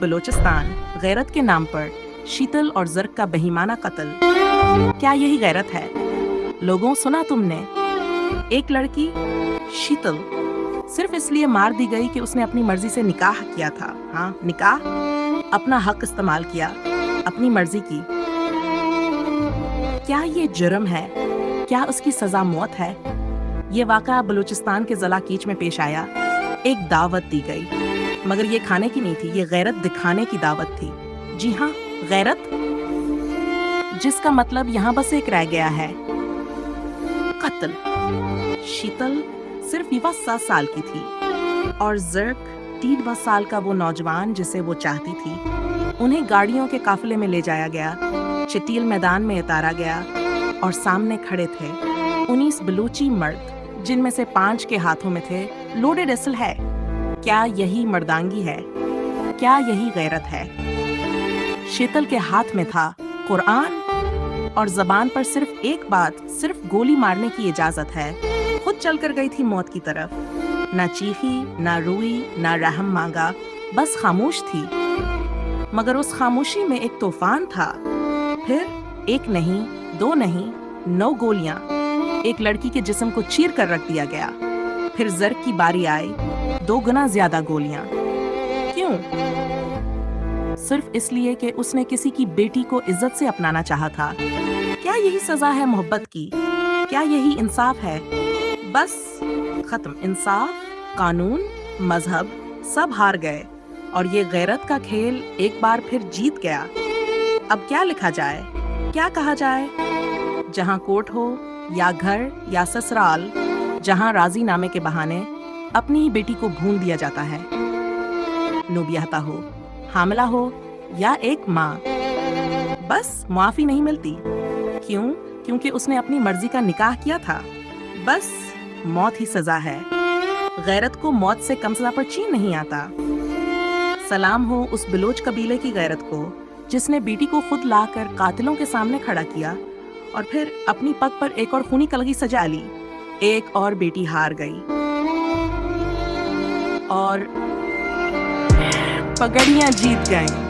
बलूचिस्तान गैरत के नाम पर शीतल और जर्क का बेईमाना कत्ल। क्या यही गैरत है? लोगों, सुना तुमने? एक लड़की शीतल सिर्फ इसलिए मार दी गई कि उसने अपनी मर्जी से निकाह किया था। हाँ, निकाह, अपना हक इस्तेमाल किया, अपनी मर्जी की। क्या ये जुर्म है? क्या उसकी सजा मौत है? ये वाक़या बलूचिस्तान के ज़िला कीच में पेश आया। एक दावत दी गई, मगर ये खाने की नहीं थी, ये गैरत दिखाने की दावत थी। जी हाँ, गैरत, जिसका मतलब यहाँ बस एक रह गया है, कत्ल। शीतल सिर्फ 7 साल की थी और जर्क 3 साल का वो नौजवान जिसे वो चाहती थी। उन्हें गाड़ियों के काफिले में ले जाया गया, चितील मैदान में उतारा गया और सामने खड़े थे 19 बलूची मर्द, जिनमें से 5 के हाथों में थे लोडेड एसल है। क्या यही मर्दांगी है? क्या यही गैरत है? शीतल के हाथ में था कुरान और जबान पर सिर्फ एक बात, सिर्फ गोली मारने की इजाजत है। खुद चलकर गई थी मौत की तरफ। ना चीखी, ना रोई, ना रहम मांगा, बस खामोश थी। मगर उस खामोशी में एक तूफान था। फिर 1 नहीं, 2 नहीं, 9 गोलियां एक लड़की के जिस्म को चीर कर रख दिया गया। फिर जर्क की बारी आई, 2 गुना ज्यादा गोलियां। क्यों? सिर्फ इसलिए कि उसने किसी की बेटी को इज्जत से अपनाना चाहा था। क्या यही सजा है मोहब्बत की? क्या यही इंसाफ है? बस खत्म। इंसाफ, कानून, मजहब सब हार गए और ये गैरत का खेल एक बार फिर जीत गया। अब क्या लिखा जाए, क्या कहा जाए? जहां कोर्ट हो या घर या ससुराल, जहां राजी नामे के बहाने अपनी ही बेटी को भून दिया जाता है। नूबियाहता हो, हामिला हो या एक माँ, बस मुआफी नहीं मिलती। क्यों? क्योंकि उसने अपनी मर्जी का निकाह किया था। बस मौत ही सजा है। गैरत को मौत से कम सजा पर चीन नहीं आता। सलाम हो उस बलोच कबीले की गैरत को, जिसने बेटी को खुद लाकर कातिलों के सामने खड़ा किया और फिर अपनी पग पर एक और खूनी कलगी सजा ली। एक और बेटी हार गई और पगड़ियां जीत गईं।